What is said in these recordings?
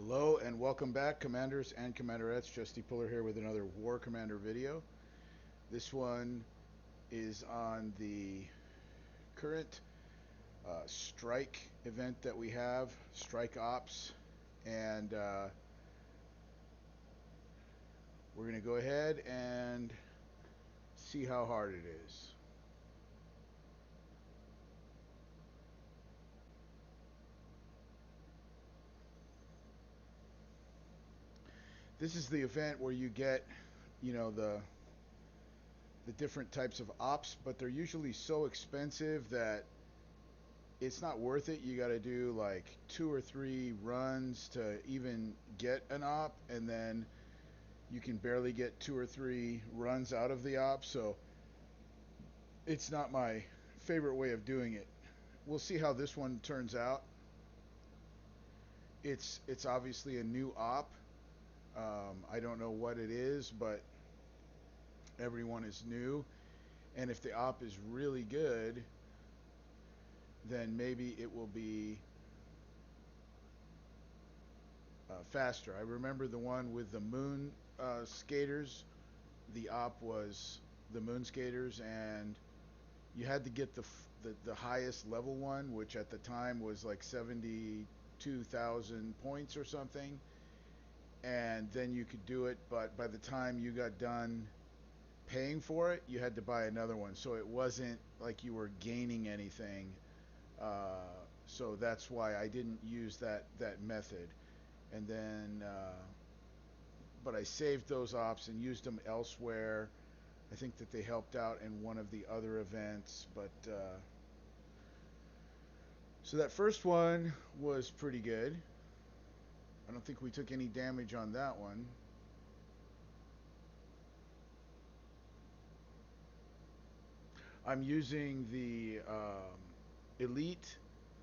Hello and welcome back, Commanders and Commanderettes. Justy Puller here with another War Commander video. This one is on the current strike event that we have, Strike Ops, and we're going to go ahead and see how hard it is. This is the event where you get, the different types of ops, but they're usually so expensive that it's not worth it. You got to do like 2 or 3 runs to even get an op, and then you can barely get 2 or 3 runs out of the op. So it's not my favorite way of doing it. We'll see how this one turns out. It's obviously a new op. I don't know what it is, but everyone is new. And if the op is really good, then maybe it will be faster. I remember the one with the moon skaters. The op was the moon skaters, and you had to get the highest level one, which at the time was like 72,000 points or something, and then you could do it. But by the time you got done paying for it, you had to buy another one, so it wasn't like you were gaining anything. So that's why I didn't use that method. And then, but I saved those ops and used them elsewhere. I think that they helped out in one of the other events, but so that first one was pretty good. I don't think we took any damage on that one. I'm using the Elite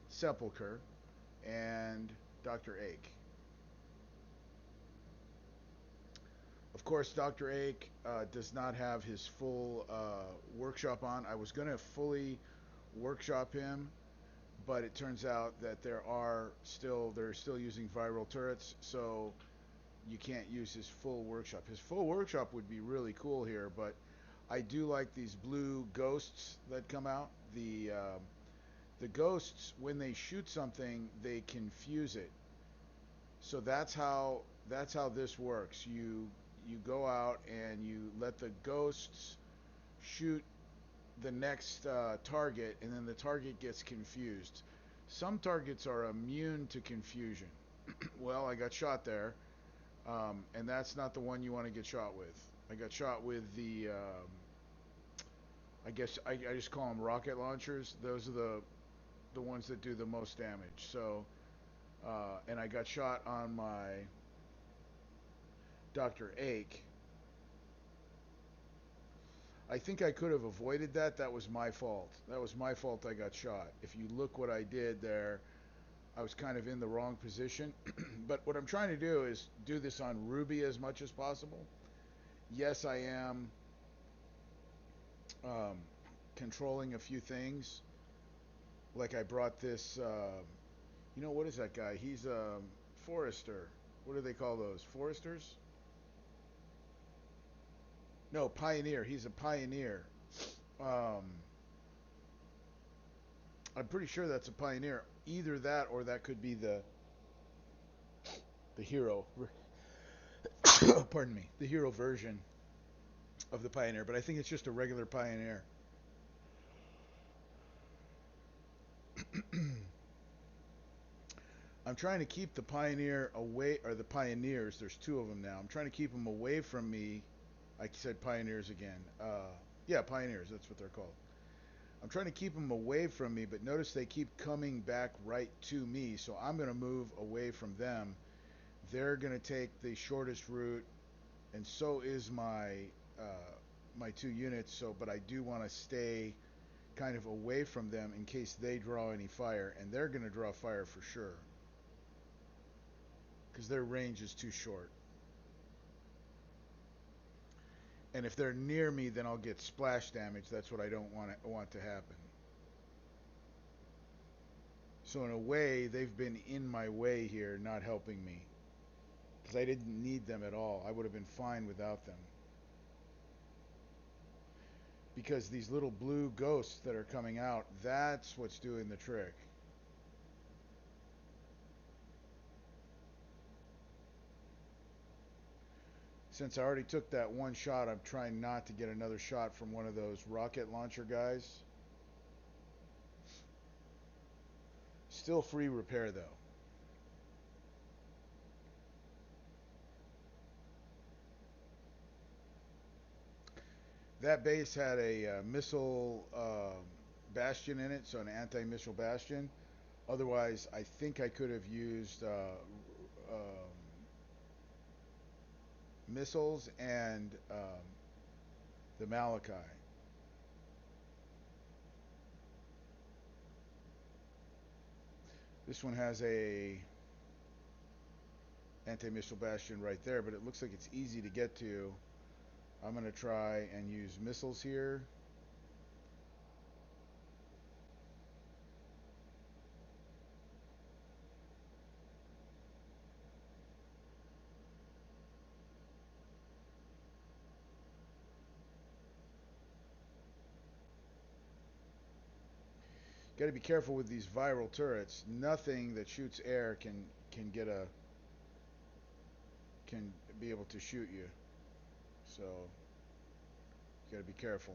Sepulcher and Dr. Ake. Of course, Dr. Ake does not have his full workshop on. I was going to fully workshop him, but it turns out that they're still using viral turrets, so you can't use his full workshop. His full workshop would be really cool here, but I do like these blue ghosts that come out. The ghosts, when they shoot something, they confuse it. So that's how this works. You go out and you let the ghosts shoot the next target, and then the target gets confused. Some targets are immune to confusion. Well, I got shot there, and that's not the one you want to get shot with. I got shot with I guess I just call them rocket launchers. Those are the ones that do the most damage. So, and I got shot on my Dr. Ake. I think I could have avoided that. That was my fault. That was my fault I got shot. If you look what I did there, I was kind of in the wrong position. But what I'm trying to do is do this on Ruby as much as possible. Yes, I am um, controlling a few things. Like I brought this, what is that guy? He's a forester. What do they call those? Foresters? No, pioneer. He's a pioneer. Um, I'm pretty sure that's a pioneer. Either that or that could be the hero. Pardon me, the hero version of the pioneer. But I think it's just a regular pioneer. I'm trying to keep the pioneer away, or the pioneers. There's two of them now. I'm trying to keep them away from me. I said pioneers again. Yeah, pioneers. That's what they're called. I'm trying to keep them away from me, but notice they keep coming back right to me. So I'm going to move away from them. They're going to take the shortest route, and so is my 2 units. So, but I do want to stay kind of away from them in case they draw any fire, and they're going to draw fire for sure because their range is too short. And if they're near me, then I'll get splash damage. That's what I don't want to happen. So in a way, they've been in my way here, not helping me. because I didn't need them at all. I would have been fine without them. Because these little blue ghosts that are coming out, that's what's doing the trick. Since I already took that one shot, I'm trying not to get another shot from one of those rocket launcher guys. Still free repair though. That base had a missile bastion in it, so an anti-missile bastion. Otherwise, I think I could have used missiles and the Malachi. This one has a anti-missile bastion right there, but it looks like it's easy to get to. I'm going to try and use missiles here. Got to be careful with these viral turrets. Nothing that shoots air can get a can be able to shoot you. So you got to be careful.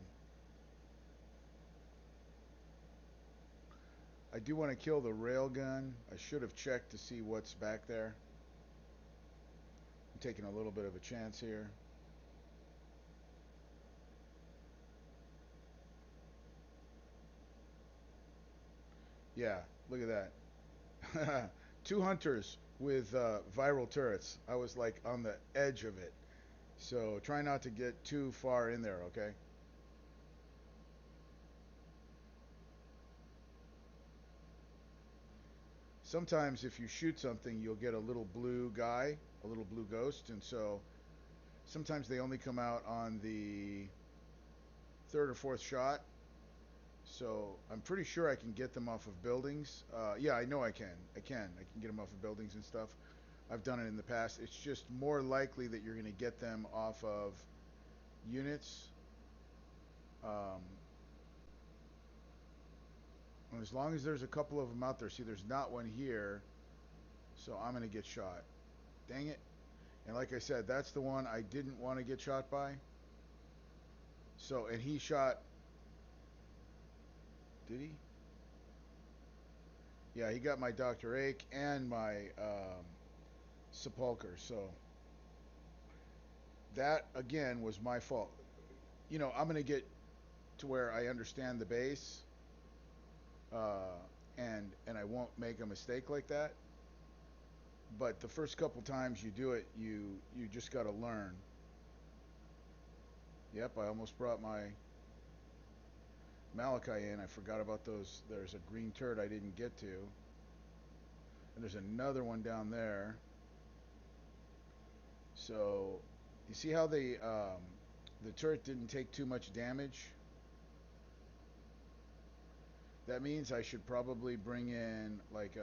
I do want to kill the railgun. I should have checked to see what's back there. I'm taking a little bit of a chance here. Yeah, look at that. Two hunters with viral turrets. I was like on the edge of it. So try not to get too far in there, okay? Sometimes if you shoot something, you'll get a little blue guy, a little blue ghost, and so sometimes they only come out on the third or fourth shot. So I'm pretty sure I can get them off of buildings. Yeah, I know I can. I can get them off of buildings and stuff. I've done it in the past. It's just more likely that you're going to get them off of units. Um, and as long as there's a couple of them out there. See, there's not one here. So I'm going to get shot. Dang it. And like I said, that's the one I didn't want to get shot by. So, and he shot. Did he? Yeah, he got my Dr. Ake and my Sepulcher. So that again was my fault. I'm going to get to where I understand the base, uh, and I won't make a mistake like that. But the first couple times you do it, you just got to learn. Yep, I almost brought my Malachi in. I forgot about those. There's a green turret I didn't get to, and there's another one down there. So you see how the turret didn't take too much damage? That means I should probably bring in like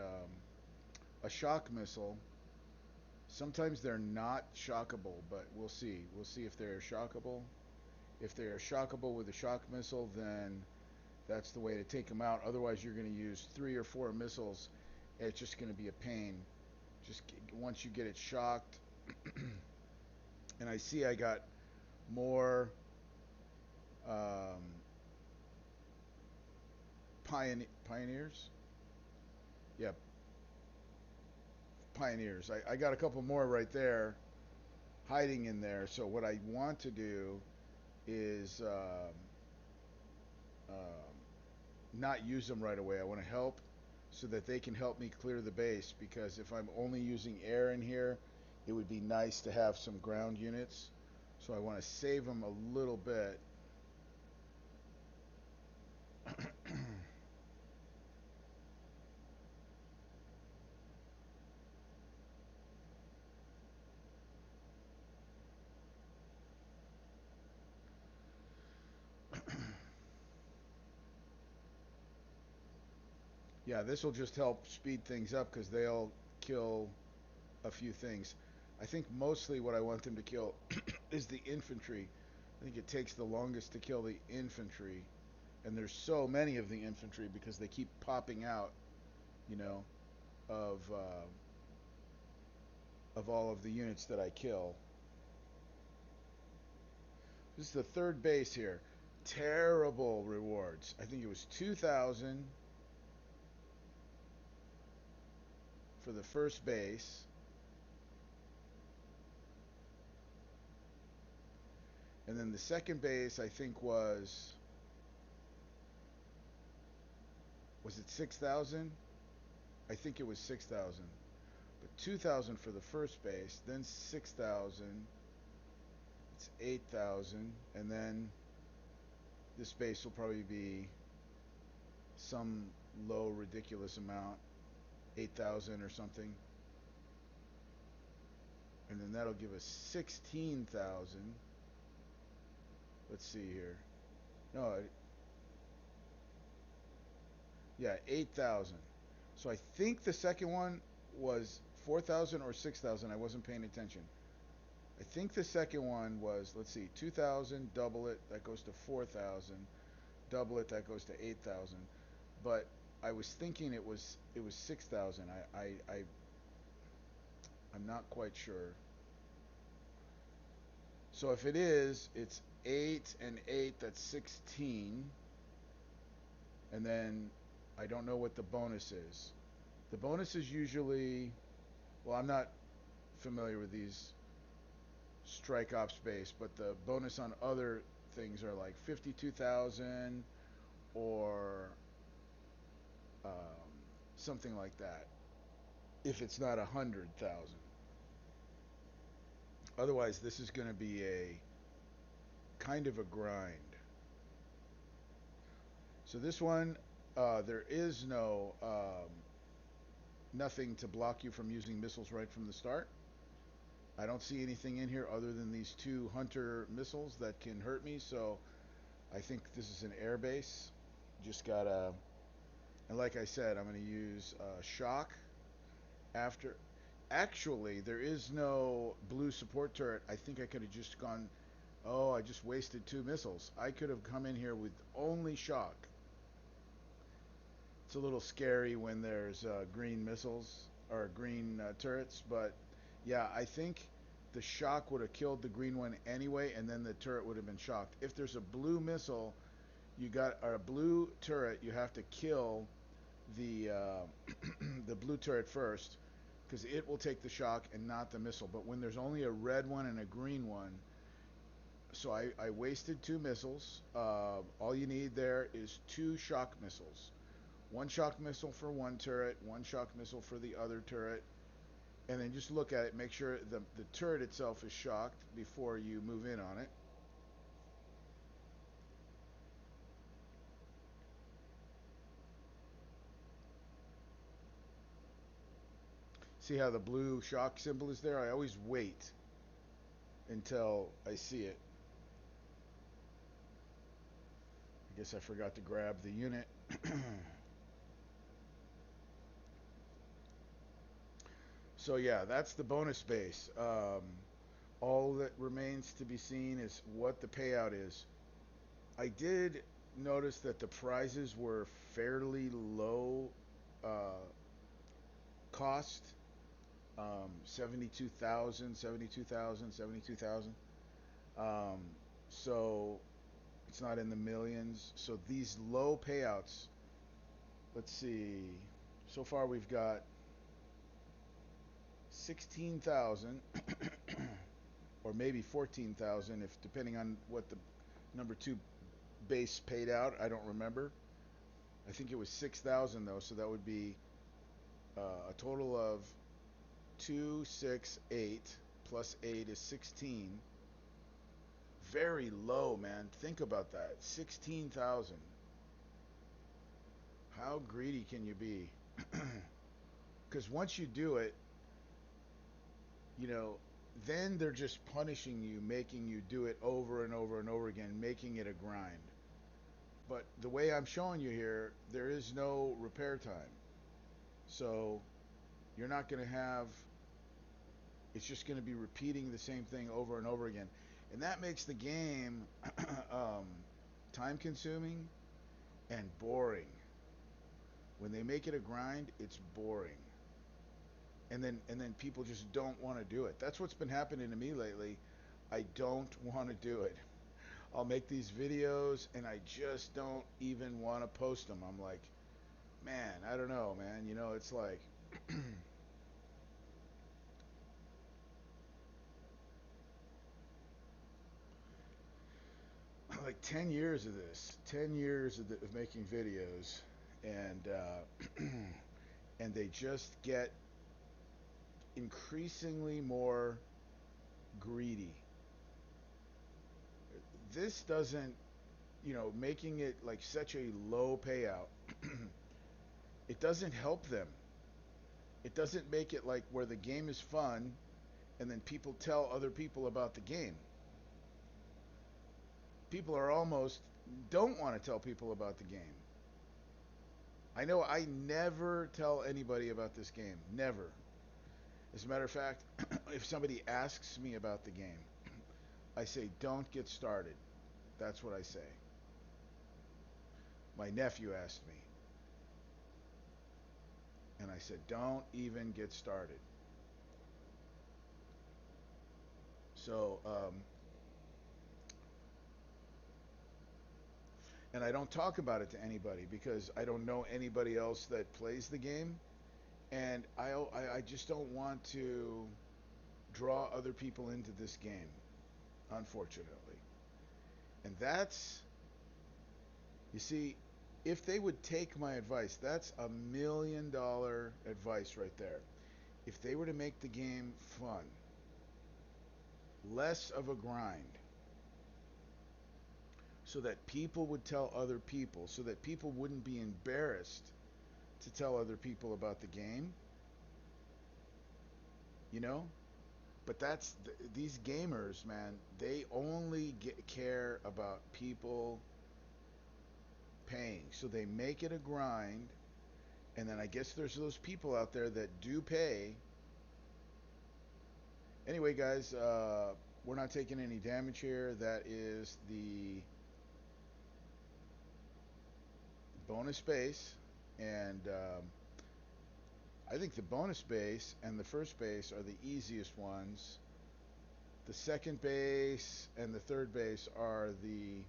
a shock missile. Sometimes they're not shockable, but we'll see. We'll see if they're shockable. If they're shockable with a shock missile, then that's the way to take them out. Otherwise, you're going to use 3 or 4 missiles. It's just going to be a pain. Just once you get it shocked, and I see I got more um, pioneers. Yeah, pioneers. I got a couple more right there hiding in there. So what I want to do is not use them right away. I want to help so that they can help me clear the base, because if I'm only using air in here, it would be nice to have some ground units. So I want to save them a little bit. Yeah, this will just help speed things up because they'll kill a few things. I think mostly what I want them to kill is the infantry. I think it takes the longest to kill the infantry, and there's so many of the infantry because they keep popping out, you know, of all of the units that I kill. This is the third base here. Terrible rewards. I think it was 2,000 for the first base, and then the second base I think was it 6,000? I think it was 6,000. But 2,000 for the first base, then 6,000. It's 8,000, and then this base will probably be some low ridiculous amount, 8,000 or something, and then that'll give us 16,000. Let's see here. No, yeah, 8,000. So I think the second one was 4,000 or 6,000. I wasn't paying attention. I think the second one was, let's see, 2,000, double it, that goes to 4,000. Double it, that goes to 8,000. But I was thinking it was 6,000. I'm not quite sure. So if it is, it's 8 and 8, that's 16. And then I don't know what the bonus is. The bonus is usually, well, I'm not familiar with these strike ops base, but the bonus on other things are like 52,000 or um, something like that. If it's not 100,000, otherwise this is going to be a kind of a grind. So this one, there is no nothing to block you from using missiles right from the start. I don't see anything in here other than these two Hunter missiles that can hurt me. So I think this is an air base. Just gotta, and like I said, I'm going to use shock after. Actually, there is no blue support turret. I think I could have just gone. Oh, I just wasted two missiles. I could have come in here with only shock. It's a little scary when there's green missiles or green turrets, but yeah, I think the shock would have killed the green one anyway, and then the turret would have been shocked. If there's a blue missile, you got or a blue turret, you have to kill the the blue turret first because it will take the shock and not the missile. But when there's only a red one and a green one, so I wasted two missiles. All you need there is two shock missiles. One shock missile for one turret, one shock missile for the other turret, and then just look at it, make sure the turret itself is shocked before you move in on it. See how the blue shock symbol is there? I always wait until I see it. I guess I forgot to grab the unit. So yeah, that's the bonus base. All that remains to be seen is what the payout is. I did notice that the prizes were fairly low uh, cost. 72,000, 72,000, 72,000. Um, so it's not in the millions. So these low payouts, let's see. So far we've got 16,000 or maybe 14,000 if depending on what the number 2 base paid out. I don't remember. I think it was 6,000 though, so that would be a total of 2, 6, 8 plus 8 is 16. Very low, man. Think about that. 16,000. How greedy can you be? Because once you do it, you know, then they're just punishing you, making you do it over and over and over again, making it a grind. But the way I'm showing you here, there is no repair time. So you're not going to have It's just going to be repeating the same thing over and over again, and that makes the game um, time consuming and boring. When they make it a grind, it's boring. And then people just don't want to do it. That's what's been happening to me lately. I don't want to do it. I'll make these videos and I just don't even want to post them. I'm like, man, I don't know, man. You know, it's like like 10 years of this, 10 years of making videos, and and they just get increasingly more greedy. This doesn't, making it like such a low payout, it doesn't help them. It doesn't make it like where the game is fun and then people tell other people about the game. People are almost don't want to tell people about the game. I know I never tell anybody about this game. Never. As a matter of fact, if somebody asks me about the game, I say, don't get started. That's what I say. My nephew asked me, and I said, don't even get started. So, and I don't talk about it to anybody because I don't know anybody else that plays the game, and I just don't want to draw other people into this game, unfortunately. And that's, you see, if they would take my advice, that's $1 million advice right there. If they were to make the game fun, less of a grind, so that people would tell other people, so that people wouldn't be embarrassed to tell other people about the game, you know? But these gamers, man, they only care about people paying. So they make it a grind, and then I guess there's those people out there that do pay. Anyway, guys, we're not taking any damage here. That is the bonus base, and I think the bonus base and the first base are the easiest ones. The second base and the third base are the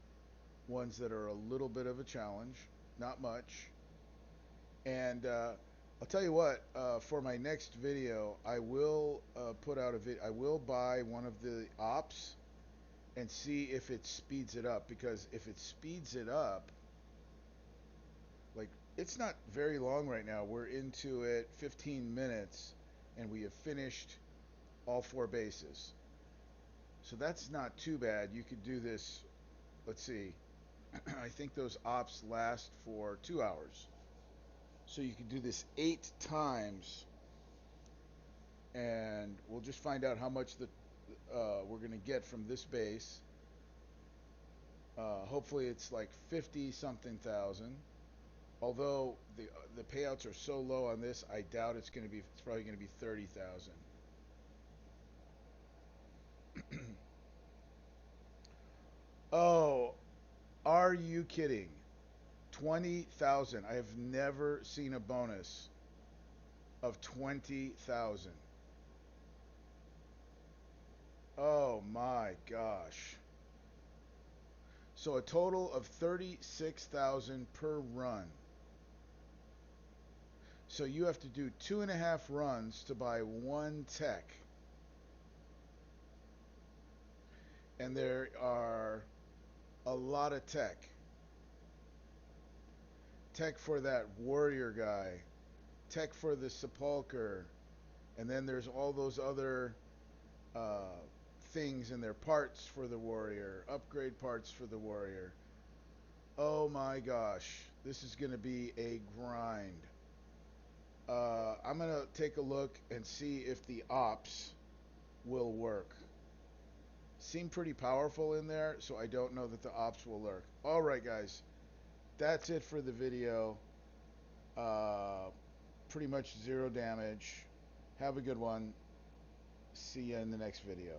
ones that are a little bit of a challenge, not much. And I'll tell you what, for my next video, I will put out a video. I will buy one of the ops and see if it speeds it up. Because if it speeds it up, like, it's not very long right now. We're into it 15 minutes, and we have finished all four bases. So that's not too bad. You could do this, let's see, I think those ops last for 2 hours. So you could do this 8 times, and we'll just find out how much we're going to get from this base. Hopefully it's like 50 something thousand. Although the payouts are so low on this, I doubt it's going to be. It's probably going to be 30,000. Oh, are you kidding? 20,000. I have never seen a bonus of 20,000. Oh my gosh. So a total of 36,000 per run. So you have to do 2.5 runs to buy one tech. And there are a lot of tech. Tech for that warrior guy. Tech for the sepulcher. And then there's all those other uh, things in there. Parts for the warrior. Upgrade parts for the warrior. Oh my gosh. This is going to be a grind. I'm going to take a look and see if the ops will work. Seem pretty powerful in there, so I don't know that the ops will work. Alright guys, that's it for the video. Uh, Pretty much zero damage. Have a good one. See you in the next video.